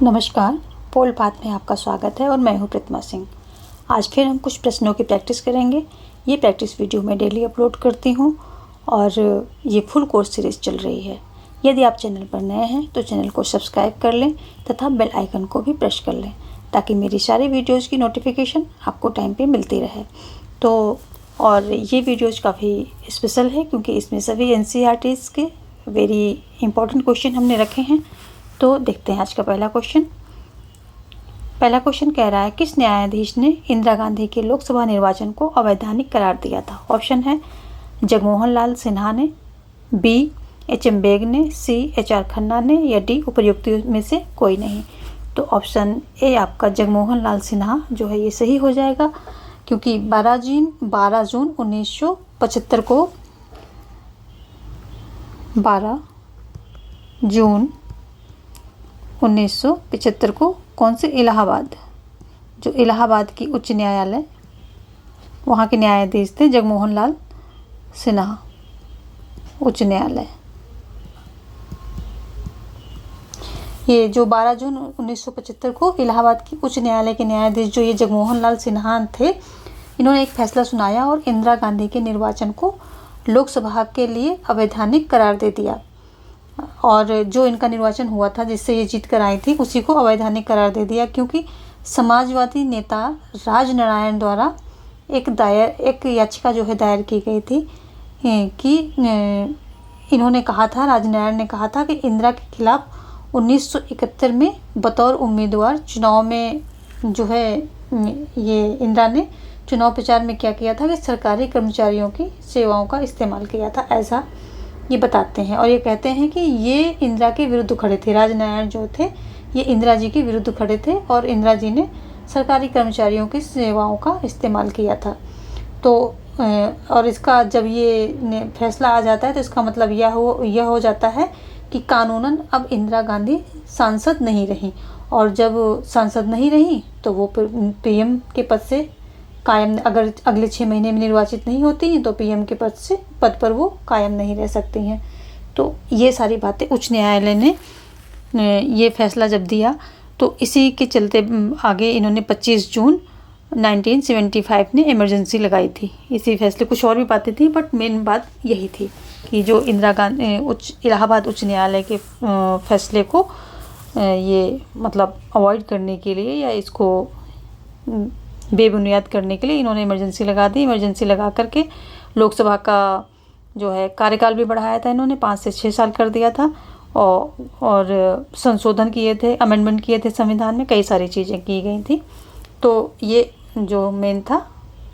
नमस्कार, पोल पाथ में आपका स्वागत है और मैं हूं प्रतिमा सिंह। आज फिर हम कुछ प्रश्नों की प्रैक्टिस करेंगे। ये प्रैक्टिस वीडियो मैं डेली अपलोड करती हूं और ये फुल कोर्स सीरीज़ चल रही है। यदि आप चैनल पर नए हैं तो चैनल को सब्सक्राइब कर लें तथा बेल आइकन को भी प्रेस कर लें ताकि मेरी सारी वीडियोज़ की नोटिफिकेशन आपको टाइम पर मिलती रहे। और ये वीडियोज़ काफ़ी स्पेशल है क्योंकि इसमें सभी NCERTs के वेरी इंपॉर्टेंट क्वेश्चन हमने रखे हैं। तो देखते हैं आज का पहला क्वेश्चन कह रहा है, किस न्यायाधीश ने इंदिरा गांधी के लोकसभा निर्वाचन को अवैधानिक करार दिया था? ऑप्शन है जगमोहन लाल सिन्हा ने, बी HM बेग ने, सी HR खन्ना ने या डी उपर्युक्त में से कोई नहीं। तो ऑप्शन ए आपका जगमोहन लाल सिन्हा जो है ये सही हो जाएगा क्योंकि 12 जून 1975 को 12 जून 1975 को कौन से जो इलाहाबाद की उच्च न्यायालय वहाँ के न्यायाधीश थे जगमोहन लाल सिन्हा उच्च न्यायालय। ये जो 12 जून 1975 को इलाहाबाद की उच्च न्यायालय के न्यायाधीश जो ये जगमोहन लाल सिन्हा थे, इन्होंने एक फैसला सुनाया और इंदिरा गांधी के निर्वाचन को लोकसभा के लिए अवैधानिक करार दे दिया और जो इनका निर्वाचन हुआ था जिससे ये जीत कर आई थी उसी को अवैधानिक करार दे दिया क्योंकि समाजवादी नेता राजनारायण द्वारा एक याचिका जो है दायर की गई थी कि इन्होंने कहा था, राजनारायण ने कहा था कि इंदिरा के खिलाफ 1971 में बतौर उम्मीदवार चुनाव में जो है ये इंदिरा ने चुनाव प्रचार में क्या किया था कि सरकारी कर्मचारियों की सेवाओं का इस्तेमाल किया था, ऐसा ये बताते हैं। और ये कहते हैं कि ये इंदिरा के विरुद्ध खड़े थे, राजनारायण जो थे ये इंदिरा जी के विरुद्ध खड़े थे और इंदिरा जी ने सरकारी कर्मचारियों की सेवाओं का इस्तेमाल किया था। तो और इसका जब ये फैसला आ जाता है तो इसका मतलब यह हो जाता है कि कानूनन अब इंदिरा गांधी सांसद नहीं रहीं और जब सांसद नहीं रहीं तो वो PM के पद से कायम, अगर अगले 6 महीने में निर्वाचित नहीं होती हैं तो PM के पद पर वो कायम नहीं रह सकती हैं। तो ये सारी बातें उच्च न्यायालय ने ये फैसला जब दिया तो इसी के चलते आगे इन्होंने 25 जून 1975 ने इमरजेंसी लगाई थी। इसी फैसले, कुछ और भी बातें थी बट मेन बात यही थी कि जो इंदिरा गांधी इलाहाबाद उच्च न्यायालय के फैसले को ये मतलब अवॉइड करने के लिए या इसको बेबुनियाद करने के लिए इन्होंने इमरजेंसी लगा दी। इमरजेंसी लगा करके लोकसभा का जो है कार्यकाल भी बढ़ाया था, इन्होंने 5 से 6 साल कर दिया था और संशोधन किए थे, अमेंडमेंट किए थे संविधान में, कई सारी चीज़ें की गई थी। तो ये जो मेन था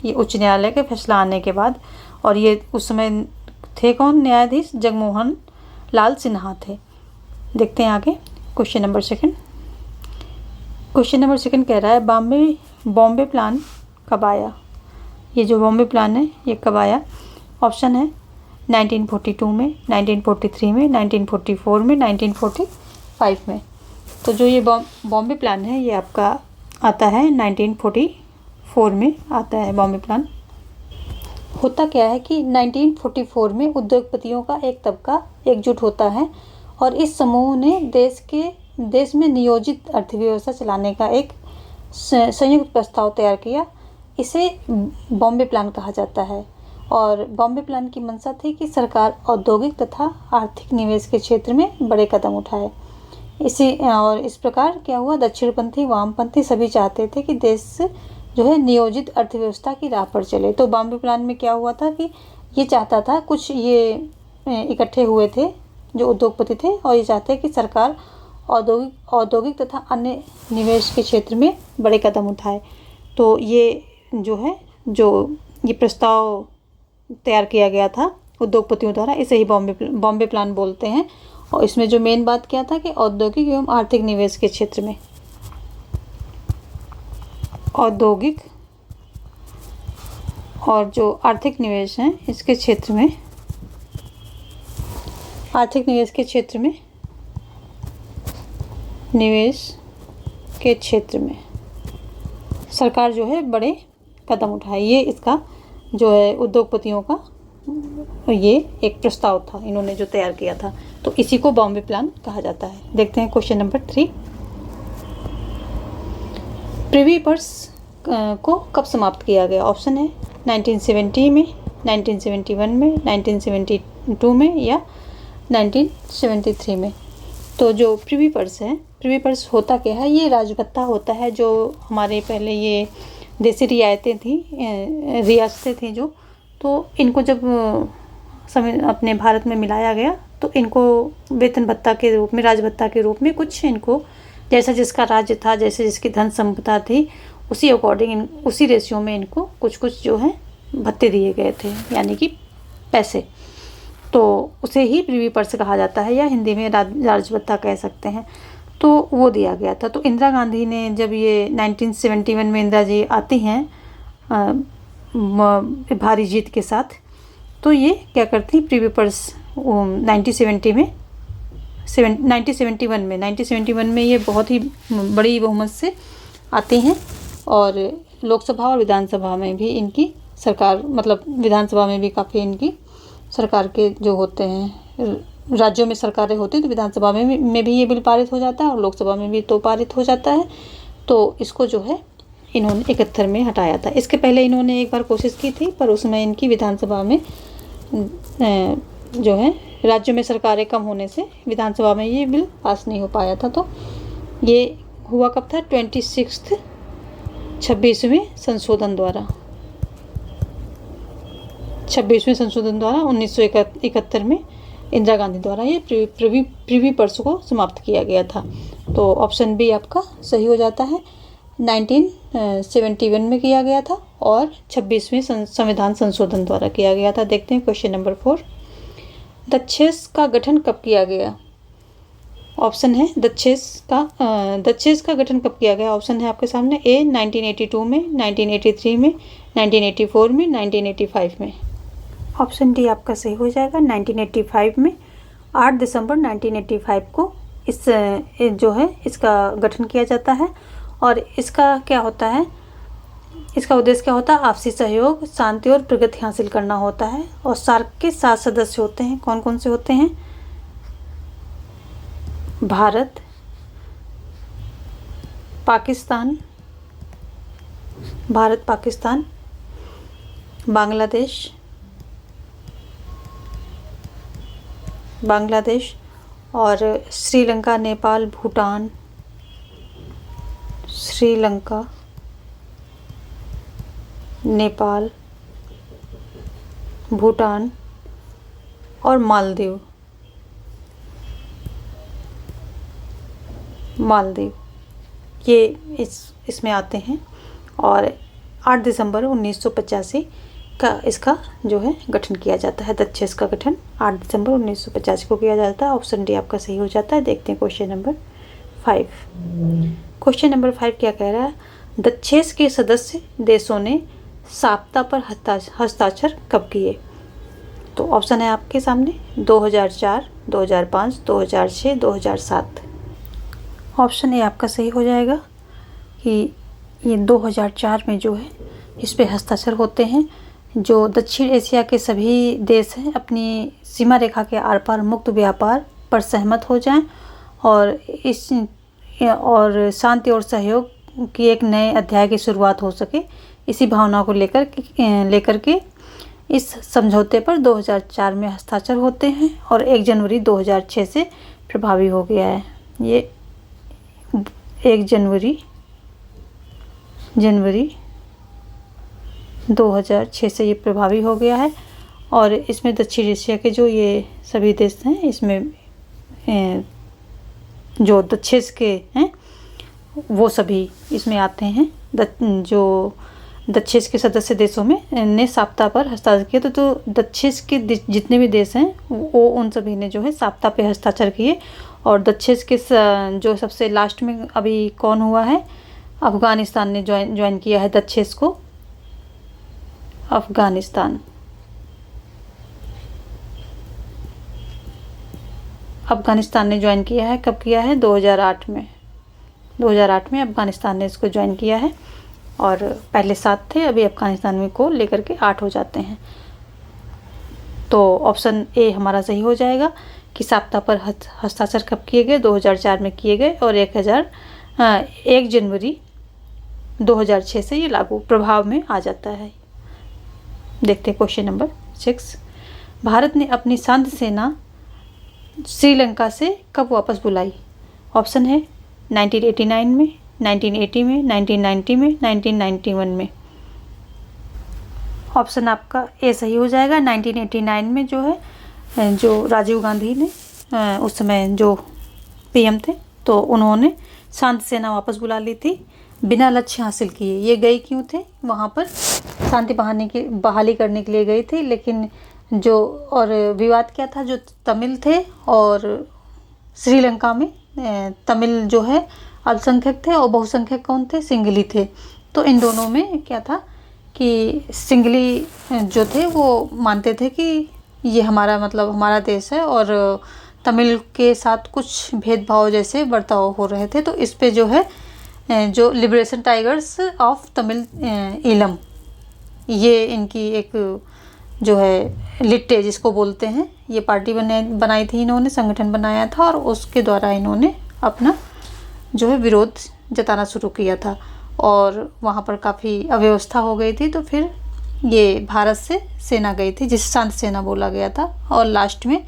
ये उच्च न्यायालय के फैसला आने के बाद, और ये उस समय थे कौन न्यायाधीश? जगमोहन लाल सिन्हा थे। देखते हैं आगे क्वेश्चन नंबर सेकंड कह रहा है, बॉम्बे प्लान कब आया? ये जो बॉम्बे प्लान है ये कब आया? ऑप्शन है 1942 में, 1943 में, 1944 में, 1945 में। तो जो ये बॉम्बे प्लान है ये आपका आता है 1944 में आता है बॉम्बे प्लान। होता क्या है कि 1944 में उद्योगपतियों का एक तबका एकजुट होता है और इस समूह ने देश में नियोजित अर्थव्यवस्था चलाने का एक संयुक्त प्रस्ताव तैयार किया। इसे बॉम्बे प्लान कहा जाता है और बॉम्बे प्लान की मंशा थी कि सरकार औद्योगिक तथा आर्थिक निवेश के क्षेत्र में बड़े कदम उठाए। और इस प्रकार क्या हुआ, दक्षिणपंथी वामपंथी सभी चाहते थे कि देश जो है नियोजित अर्थव्यवस्था की राह पर चले। तो बॉम्बे प्लान में क्या हुआ था कि ये चाहता था, कुछ ये इकट्ठे हुए थे जो उद्योगपति थे और ये चाहते कि सरकार औद्योगिक तथा अन्य निवेश के क्षेत्र में बड़े कदम उठाए। तो ये जो है ये प्रस्ताव तैयार किया गया था उद्योगपतियों द्वारा, इसे ही बॉम्बे प्लान बोलते हैं। और इसमें जो मेन बात क्या था कि औद्योगिक एवं आर्थिक निवेश के क्षेत्र में, औद्योगिक और जो आर्थिक निवेश हैं इसके क्षेत्र में, आर्थिक निवेश के क्षेत्र में, निवेश के क्षेत्र में सरकार जो है बड़े कदम उठाए। ये इसका जो है उद्योगपतियों का ये एक प्रस्ताव था, इन्होंने जो तैयार किया था। तो इसी को बॉम्बे प्लान कहा जाता है। देखते हैं क्वेश्चन नंबर 3। प्रिवी पर्स को कब समाप्त किया गया? ऑप्शन है 1970 में, 1971 में, 1972 में या 1973 में। तो जो प्रिवी पर्स है, प्रिवी पर्स होता क्या है? ये राजभत्ता होता है जो हमारे पहले ये देसी रियायतें थी, रियासतें थी जो, तो इनको जब समय अपने भारत में मिलाया गया तो इनको वेतन भत्ता के रूप में, राजभत्ता के रूप में कुछ इनको जैसा जिसका राज्य था, जैसे जिसकी धन संपदा थी, उसी अकॉर्डिंग उसी रेशियो में इनको कुछ कुछ जो है भत्ते दिए गए थे, यानी कि पैसे। तो उसे ही प्रिवी पर्स कहा जाता है या हिंदी में राजभत्ता कह सकते हैं। तो वो दिया गया था। तो इंदिरा गांधी ने जब ये 1971 में इंदिरा जी आती हैं भारी जीत के साथ, तो ये क्या करती प्रिवी पर्स 1971 में ये बहुत ही बड़ी बहुमत से आती हैं और लोकसभा और विधानसभा में भी इनकी सरकार, मतलब विधानसभा में भी काफ़ी इनकी सरकार के जो होते हैं, राज्यों में सरकारें होती हैं, तो विधानसभा में भी ये बिल पारित हो जाता है और लोकसभा में भी तो पारित हो जाता है। तो इसको जो है इन्होंने 71 में हटाया था। इसके पहले इन्होंने एक बार कोशिश की थी, पर उसमें इनकी विधानसभा में जो है राज्यों में सरकारें कम होने से विधानसभा में ये बिल पास नहीं हो पाया था। तो ये हुआ कब था? 26वें संशोधन द्वारा 1971 में इंदिरा गांधी द्वारा ये प्रिवी पर्स को समाप्त किया गया था। तो ऑप्शन बी आपका सही हो जाता है। 1971 में किया गया था और 26वें संविधान संशोधन द्वारा किया गया था। देखते हैं क्वेश्चन नंबर 4। दक्षेस का गठन कब किया गया? ऑप्शन है दक्षेस का गठन कब किया गया? ऑप्शन है आपके सामने। ए 1982 में, 1983 में, 1984 में, 1985 में। ऑप्शन डी आपका सही हो जाएगा 1985 में। 8 दिसंबर 1985 को इस जो है इसका गठन किया जाता है। और इसका क्या होता है, इसका उद्देश्य क्या होता है? आपसी सहयोग, शांति और प्रगति हासिल करना होता है। और सार्क के 7 सदस्य होते हैं। कौन कौन से होते हैं? भारत, पाकिस्तान, बांग्लादेश और श्रीलंका, नेपाल, भूटान, और मालदीव। ये इसमें आते हैं। और 8 दिसंबर 1985 का इसका जो है गठन किया जाता है। दक्षेस का गठन 8 दिसंबर 1985 को किया जाता है। ऑप्शन डी आपका सही हो जाता है। देखते हैं क्वेश्चन नंबर 5। क्वेश्चन नंबर 5 क्या कह रहा है? दक्षेस के सदस्य देशों ने साप्ता पर हस्ताक्षर कब किए? तो ऑप्शन है आपके सामने 2004, 2005, 2006, 2007। ऑप्शन ए आपका सही हो जाएगा कि ये 2004 में जो है इस पे हस्ताक्षर होते हैं। जो दक्षिण एशिया के सभी देश हैं अपनी सीमा रेखा के आर पार मुक्त व्यापार पर सहमत हो जाएं और शांति और सहयोग की एक नए अध्याय की शुरुआत हो सके, इसी भावना को लेकर के इस समझौते पर 2004 में हस्ताक्षर होते हैं और 1 जनवरी 2006 से प्रभावी हो गया है। ये 1 जनवरी 2006 से ये प्रभावी हो गया है। और इसमें दक्षिण एशिया के जो ये सभी देश हैं, इसमें जो दक्षेस के हैं वो सभी इसमें आते हैं। जो दक्षेस के सदस्य देशों में ने साप्ता पर हस्ताक्षर किए। तो दक्षेस के जितने भी देश हैं वो उन सभी ने जो है साप्ता पे हस्ताक्षर किए। और दक्षेस के जो सबसे लास्ट में अभी कौन हुआ है? अफ़गानिस्तान ने ज्वाइन किया है दक्षेस को। अफ़गानिस्तान ने ज्वाइन किया है। कब किया है? 2008 में। 2008 में अफ़गानिस्तान ने इसको ज्वाइन किया है। और पहले 7 थे, अभी अफ़गानिस्तान में को लेकर के 8 हो जाते हैं। तो ऑप्शन ए हमारा सही हो जाएगा कि साप्ता पर हस्ताक्षर कब किए गए? 2004 में किए गए और 1 जनवरी 2006 से ये लागू प्रभाव में आ जाता है। देखते हैं क्वेश्चन नंबर 6। भारत ने अपनी शांति सेना श्रीलंका से कब वापस बुलाई? ऑप्शन है 1989 में, 1980 में, 1990 में, 1991 में। ऑप्शन आपका ए सही हो जाएगा। 1989 में जो है, जो राजीव गांधी ने उस समय जो पीएम थे, तो उन्होंने शांति सेना वापस बुला ली थी बिना लक्ष्य हासिल किए। ये गए क्यों थे? वहाँ पर शांति बहाली करने के लिए गए थे, लेकिन जो और विवाद क्या था, जो तमिल थे और श्रीलंका में तमिल जो है अल्पसंख्यक थे और बहुसंख्यक कौन थे? सिंघली थे। तो इन दोनों में क्या था कि सिंघली जो थे वो मानते थे कि ये हमारा मतलब हमारा देश है, और तमिल के साथ कुछ भेदभाव जैसे बर्ताव हो रहे थे। तो इस पे जो है जो liberation tigers of Tamil Eelam, ये इनकी एक जो है लिट्टे जिसको बोलते हैं, ये पार्टी बनाई थी इन्होंने, संगठन बनाया था, और उसके द्वारा इन्होंने अपना जो है विरोध जताना शुरू किया था। और वहाँ पर काफ़ी अव्यवस्था हो गई थी, तो फिर ये भारत से सेना गई थी जिसे शांति सेना बोला गया था, और लास्ट में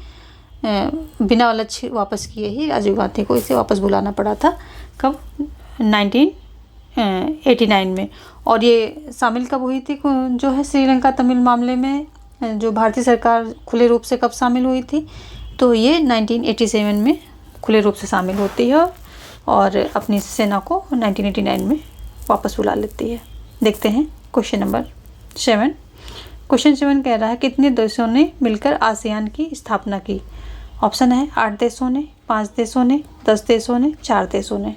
बिना लक्ष्य वापस किए ही राजीव गांधी को इसे वापस बुलाना पड़ा था। कब? 1989 में। और ये शामिल कब हुई थी जो है श्रीलंका तमिल मामले में, जो भारतीय सरकार खुले रूप से कब शामिल हुई थी? तो ये 1987 में खुले रूप से शामिल होती है और अपनी सेना को 1989 में वापस बुला लेती है। देखते हैं क्वेश्चन नंबर 7। क्वेश्चन 7 कह रहा है कितने देशों ने मिलकर आसियान की स्थापना की? ऑप्शन है 8 देशों ने, 5 देशों ने, 10 देशों ने, 4 देशों ने।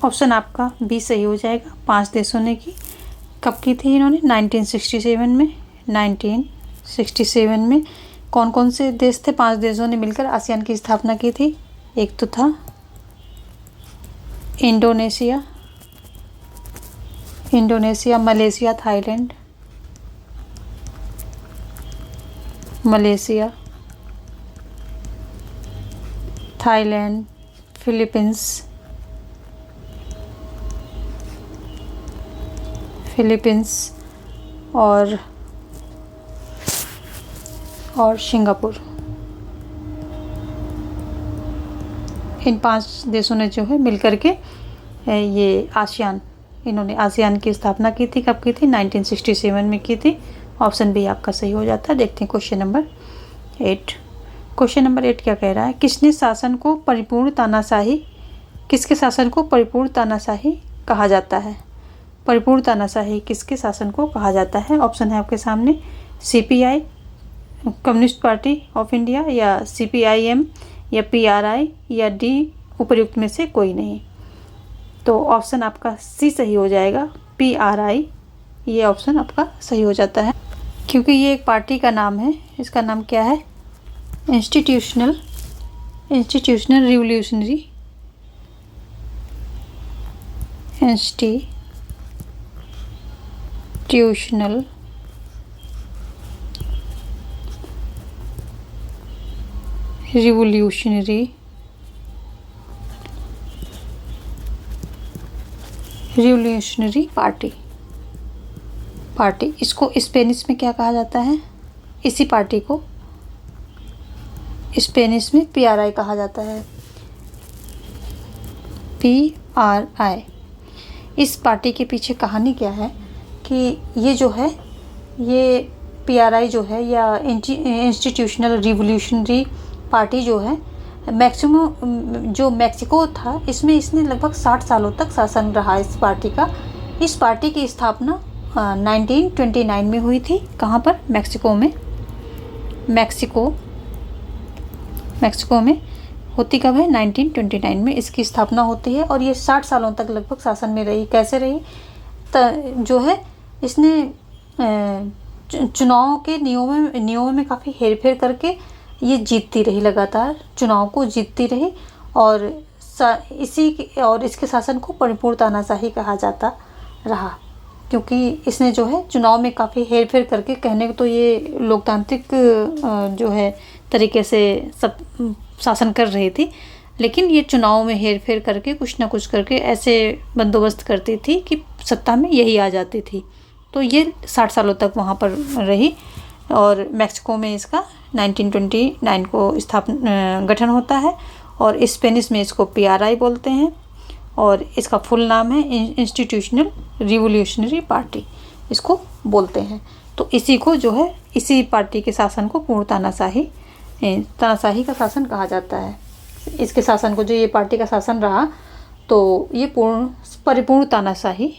ऑप्शन आपका बी सही हो जाएगा। 5 देशों ने की। कब की थी इन्होंने? 1967 में। 1967 में कौन कौन से देश थे? 5 देशों ने मिलकर आसियान की स्थापना की थी। एक तो था Indonesia, Malaysia, Thailand, Malaysia, Thailand, Philippines और सिंगापुर। इन 5 देशों ने जो है मिलकर के ये इन्होंने आसियान की स्थापना की थी। कब की थी? 1967 में की थी। ऑप्शन बी आपका सही हो जाता है। देखते हैं क्वेश्चन नंबर 8। क्वेश्चन नंबर 8 क्या कह रहा है? किसके शासन को परिपूर्ण तानाशाही कहा जाता है? परिपूर्ण तानाशाही किसके शासन को कहा जाता है? ऑप्शन है आपके सामने CPI, communist party of India, या CPIM, या PRI, या D उपर्युक्त में से कोई नहीं। तो ऑप्शन आपका सी सही हो जाएगा, PRI। ये ऑप्शन आपका सही हो जाता है क्योंकि ये एक पार्टी का नाम है। इसका नाम क्या है? Institutional revolutionary party. इसको स्पेनिश में क्या कहा जाता है? इसी पार्टी को स्पेनिश में PRI कहा जाता है। PRI। इस पार्टी के पीछे कहानी क्या है कि ये जो है, ये PRI जो है या इंस्टीट्यूशनल रिवोल्यूशनरी पार्टी जो है, मैक्सिमम जो मैक्सिको था इसमें इसने लगभग 60 सालों तक शासन रहा इस पार्टी का। इस पार्टी की स्थापना 1929 में हुई थी। कहाँ पर? मैक्सिको में होती कब है? 1929 में इसकी स्थापना होती है और ये 60 सालों तक लगभग शासन में रही। कैसे रही? जो है इसने चुनाव के नियमों में काफ़ी हेरफेर करके ये जीतती रही, लगातार चुनाव को जीतती रही, और इसके शासन को परिपूर्ण तानाशाही कहा जाता रहा क्योंकि इसने जो है चुनाव में काफ़ी हेरफेर करके, कहने को तो ये लोकतांत्रिक जो है तरीके से सब शासन कर रही थी, लेकिन ये चुनाव में हेर फेर करके कुछ ना कुछ करके ऐसे बंदोबस्त करती थी कि सत्ता में यही आ जाती थी। तो ये 60 सालों तक वहाँ पर रही और मैक्सिको में इसका 1929 को गठन होता है और स्पेनिश में इसको PRI बोलते हैं और इसका फुल नाम है इंस्टीट्यूशनल रिवोल्यूशनरी पार्टी इसको बोलते हैं। तो इसी को जो है इसी पार्टी के शासन को पूर्ण तानाशाही का शासन कहा जाता है। इसके शासन को जो ये पार्टी का शासन रहा तो ये परिपूर्ण तानाशाही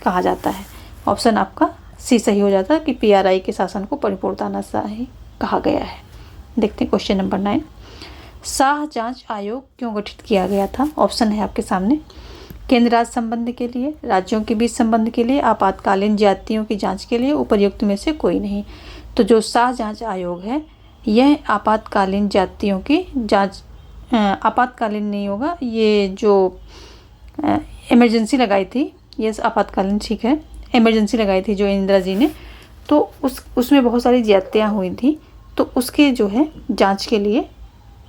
कहा जाता है। ऑप्शन आपका सी सही हो जाता है कि PRI के शासन को परिपूर्ण तानाशाही कहा गया है। देखते हैं क्वेश्चन नंबर 9, शाह जांच आयोग क्यों गठित किया गया था? ऑप्शन है आपके सामने, केंद्र राज्य संबंध के लिए, राज्यों के बीच संबंध के लिए, आपातकालीन ज्यादतियों की जांच के लिए, उपर्युक्त में से कोई नहीं। तो जो शाह जांच आयोग है यह आपातकालीन ज्यादतियों की जांच, आपातकालीन नहीं होगा, ये जो इमरजेंसी लगाई थी, ये आपातकालीन ठीक है, इमरजेंसी लगाई थी जो इंदिरा जी ने, तो उसमें बहुत सारी ज्यादतियाँ हुई थी, तो उसके जो है जांच के लिए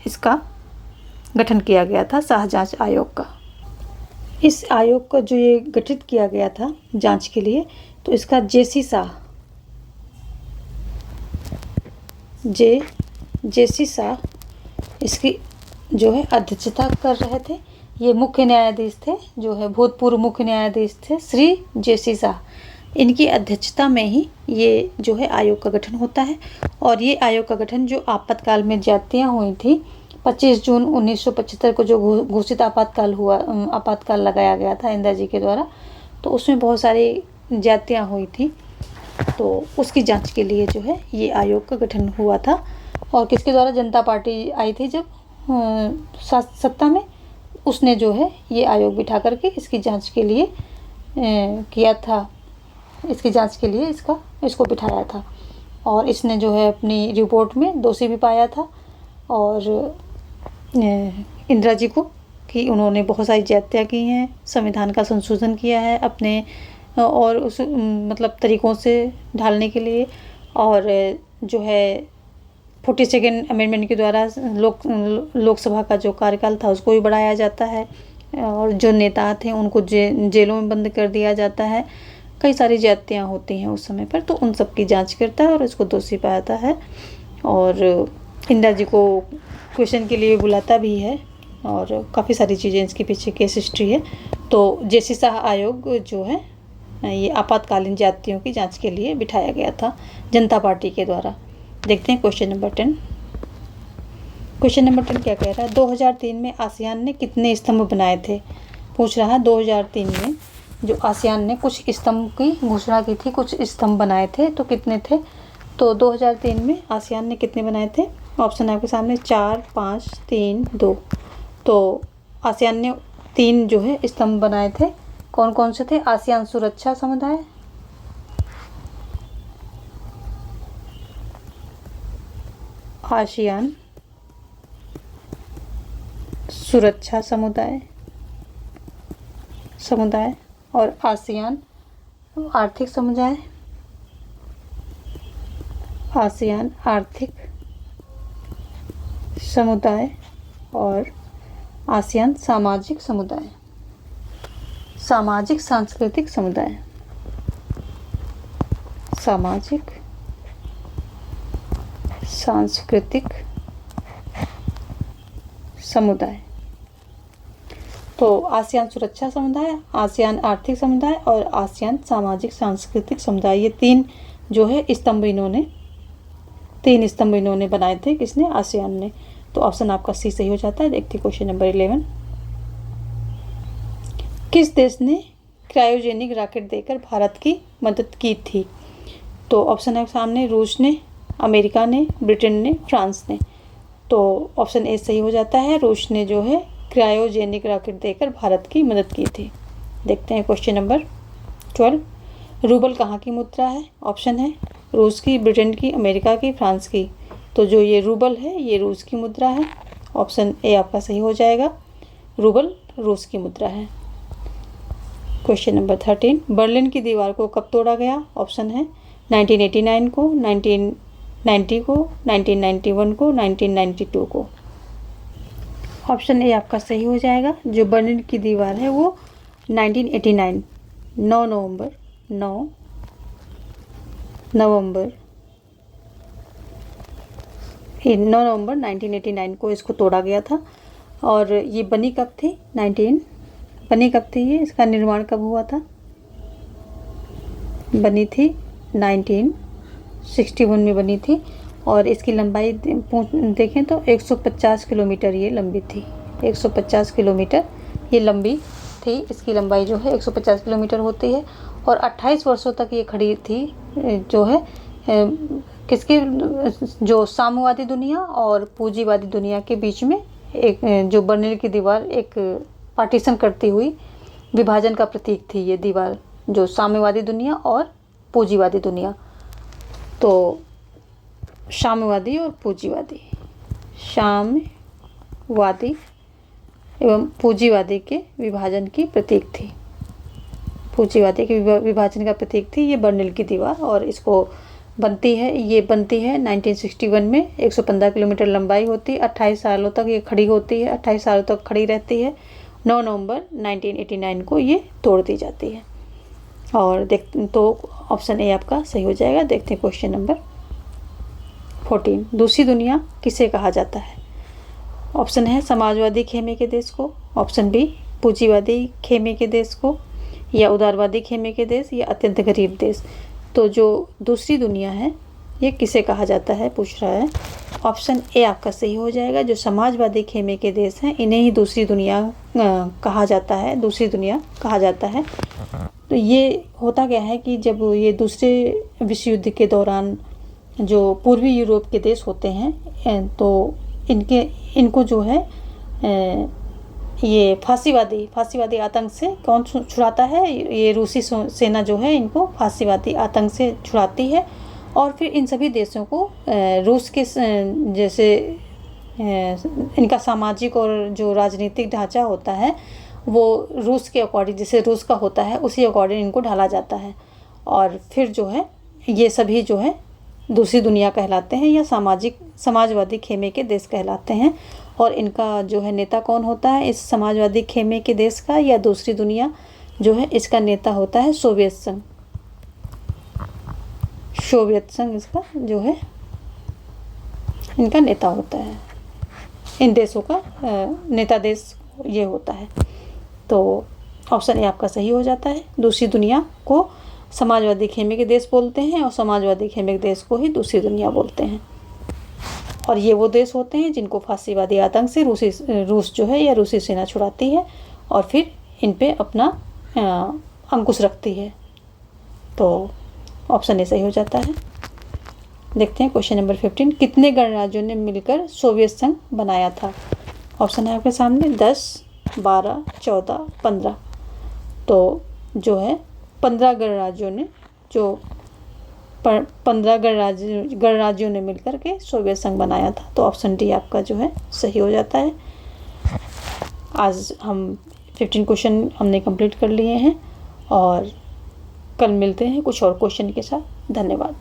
इसका गठन किया गया था शाह जांच आयोग का। इस आयोग का जो ये गठित किया गया था जांच के लिए, तो इसका JC शाह इसकी जो है अध्यक्षता कर रहे थे। ये मुख्य न्यायाधीश थे, जो है भूतपूर्व मुख्य न्यायाधीश थे श्री JC शाह। इनकी अध्यक्षता में ही ये जो है आयोग का गठन होता है और ये आयोग का गठन जो आपातकाल में ज्यादतियाँ हुई थी 25 जून 1975 को जो घोषित आपातकाल लगाया गया था इंदिरा जी के द्वारा, तो उसमें बहुत सारी ज्यादतियाँ हुई थी, तो उसकी जांच के लिए जो है ये आयोग का गठन हुआ था। और किसके द्वारा? जनता पार्टी आई थी जब सत्ता में, उसने जो है ये आयोग बिठा करके इसकी जांच के लिए किया था, इसकी जांच के लिए इसको बिठाया था और इसने जो है अपनी रिपोर्ट में दोषी भी पाया था और इंदिरा जी को कि उन्होंने बहुत सारी ज्यादतियाँ की हैं, संविधान का संशोधन किया है अपने और उस तरीक़ों से ढालने के लिए, और जो है 42nd अमेंडमेंट के द्वारा लोकसभा का जो कार्यकाल था उसको भी बढ़ाया जाता है और जो नेता थे उनको जेलों में बंद कर दिया जाता है। कई सारी ज्यादतियाँ होती हैं उस समय पर, तो उन सब की जांच करता है और इसको दोषी पाता है और इंदिरा जी को क्वेश्चन के लिए बुलाता भी है और काफ़ी सारी चीज़ें इसके पीछे केस हिस्ट्री है। तो JC शाह आयोग जो है ये आपातकालीन ज्यादतियों की जांच के लिए बिठाया गया था जनता पार्टी के द्वारा। देखते हैं क्वेश्चन नंबर 10। क्वेश्चन नंबर 10 क्या कह रहा है? 2003 में आसियान ने कितने स्तंभ बनाए थे? पूछ रहा है 2003 में जो आसियान ने कुछ स्तंभ की घोषणा की थी, कुछ स्तंभ बनाए थे, तो कितने थे? तो 2003 में आसियान ने कितने बनाए थे? ऑप्शन आपके सामने 4, 5, 3, 2। तो आसियान ने 3 जो है स्तंभ बनाए थे। कौन कौन से थे? आसियान सुरक्षा समुदाय, आसियान सुरक्षा समुदाय और आसियान आर्थिक समुदाय, आसियान आर्थिक समुदाय और आसियान सामाजिक समुदाय, सामाजिक सांस्कृतिक समुदाय, सामाजिक सांस्कृतिक समुदाय। तो आसियान सुरक्षा समुदाय, आसियान आर्थिक समुदाय और आसियान सामाजिक सांस्कृतिक समुदाय, ये 3 जो है स्तंभ इन्होंने 3 स्तंभ इन्होंने बनाए थे। किसने? आसियान ने। तो ऑप्शन आपका सी सही हो जाता है। देखते क्वेश्चन नंबर 11। किस देश ने क्रायोजेनिक रॉकेट देकर भारत की मदद की थी? तो ऑप्शन है सामने, रूस ने, अमेरिका ने, ब्रिटेन ने, फ्रांस ने। तो ऑप्शन ए सही हो जाता है, रूस ने जो है क्रायोजेनिक रॉकेट देकर भारत की मदद की थी। देखते हैं क्वेश्चन नंबर 12। रूबल कहाँ की मुद्रा है? ऑप्शन है रूस की, ब्रिटेन की, अमेरिका की, फ्रांस की। तो जो ये रूबल है ये रूस की मुद्रा है। ऑप्शन ए आपका सही हो जाएगा, रूबल रूस की मुद्रा है। Question number 13। बर्लिन की दीवार को कब तोड़ा गया? ऑप्शन है 1989 को, 1990 को, 1991 को, 1992 को। ऑप्शन ए आपका सही हो जाएगा। जो बर्लिन की दीवार है वो 1989 9 नवंबर 1989 को इसको तोड़ा गया था। और ये बनी कब थी? ये इसका निर्माण कब हुआ था? बनी थी 1961 में बनी थी। और इसकी लंबाई देखें तो 150 किलोमीटर ये लंबी थी। 150 किलोमीटर ये लंबी थी। इसकी लंबाई जो है 150 किलोमीटर होती है। और 28 वर्षों तक ये खड़ी थी, जो है किसकी, जो साम्यवादी दुनिया और पूंजीवादी दुनिया के बीच में एक, जो बर्लिन की दीवार एक पार्टीशन करती हुई विभाजन का प्रतीक थी ये दीवार, जो साम्यवादी दुनिया और पूंजीवादी दुनिया। तो साम्यवादी और पूंजीवादी, साम्यवादी एवं पूंजीवादी के विभाजन की प्रतीक थी। पूंजीवादी के विभाजन का प्रतीक थी ये बर्लिन की दीवार। और इसको बनती है 1961 में। 115 किलोमीटर लंबाई होती है। 28 सालों तक ये खड़ी होती है, 28 सालों तक खड़ी रहती है। 9 नवंबर 1989 को ये तोड़ दी जाती है। और तो ऑप्शन ए आपका सही हो जाएगा। देखते हैं क्वेश्चन नंबर 14। दूसरी दुनिया किसे कहा जाता है? ऑप्शन है समाजवादी खेमे के देश को, ऑप्शन बी पूंजीवादी खेमे के देश को, या उदारवादी खेमे के देश, या अत्यंत गरीब देश। तो जो दूसरी दुनिया है ये किसे कहा जाता है पूछ रहा है। ऑप्शन ए आपका सही हो जाएगा। जो समाजवादी खेमे के देश हैं इन्हें ही दूसरी दुनिया कहा जाता है, दूसरी दुनिया कहा जाता है। तो ये होता क्या है कि जब ये दूसरे विश्व युद्ध के दौरान जो पूर्वी यूरोप के देश होते हैं तो इनको जो है ये फांसीवादी आतंक से कौन छुड़ाता है? ये रूसी सेना जो है इनको फांसीवादी आतंक से छुड़ाती है। और फिर इन सभी देशों को रूस के जैसे इनका सामाजिक और जो राजनीतिक ढांचा होता है वो रूस के अकॉर्डिंग, जैसे रूस का होता है उसी अकॉर्डिंग इनको ढाला जाता है। और फिर जो है ये सभी जो है दूसरी दुनिया कहलाते हैं या समाजवादी खेमे के देश कहलाते हैं। और इनका जो है नेता कौन होता है इस समाजवादी खेमे के देश का या दूसरी दुनिया जो है इसका नेता होता है सोवियत संघ इसका जो है इनका नेता होता है। इन देशों का नेता देश ये होता है। तो ऑप्शन ए आपका सही हो जाता है। दूसरी दुनिया को समाजवादी खेमे के देश बोलते हैं और समाजवादी खेमे के देश को ही दूसरी दुनिया बोलते हैं। और ये वो देश होते हैं जिनको फांसीवादी आतंक से रूस जो है या रूसी सेना छुड़ाती है और फिर इन पे अपना अंकुश रखती है। तो ऑप्शन ए सही हो जाता है। देखते हैं क्वेश्चन नंबर 15। कितने गणराज्यों ने मिलकर सोवियत संघ बनाया था? ऑप्शन है आपके सामने 10, 12, 14, 15। तो जो है 15 गणराज्यों ने जो 15 गणराज्यों ने मिलकर के सोवियत संघ बनाया था। तो ऑप्शन डी आपका जो है सही हो जाता है। आज हम 15 क्वेश्चन हमने कंप्लीट कर लिए हैं और कल मिलते हैं कुछ और क्वेश्चन के साथ। धन्यवाद।